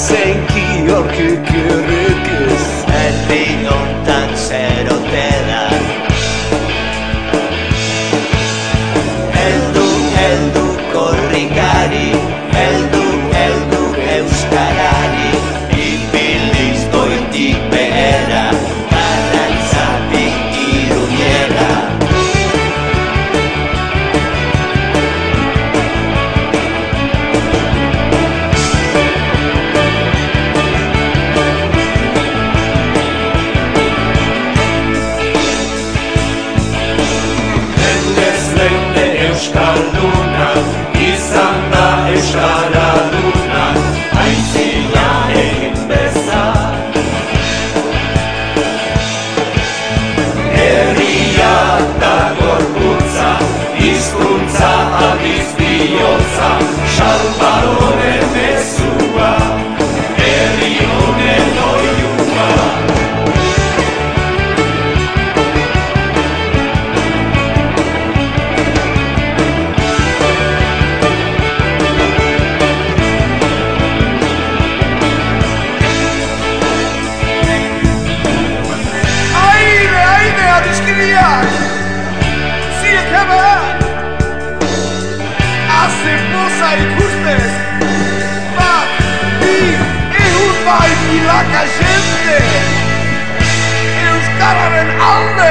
zenki orkukirrukuz. Herri hontan zer ote da. Heldu, heldu korrikari, heldu, heldu euskarari, ipiliz goitik behera, Arrantzatik Iruñera. Euskalduna, izan da euskaraduna, aizina egin bezan. Herria da gorputza, hizkuntza aldiz bihotza, Salvadore mezua, herri honen oiua. Ziek hemen Azen poza ikustez Bat, bi, ehun bai milaka jende Euskararen alde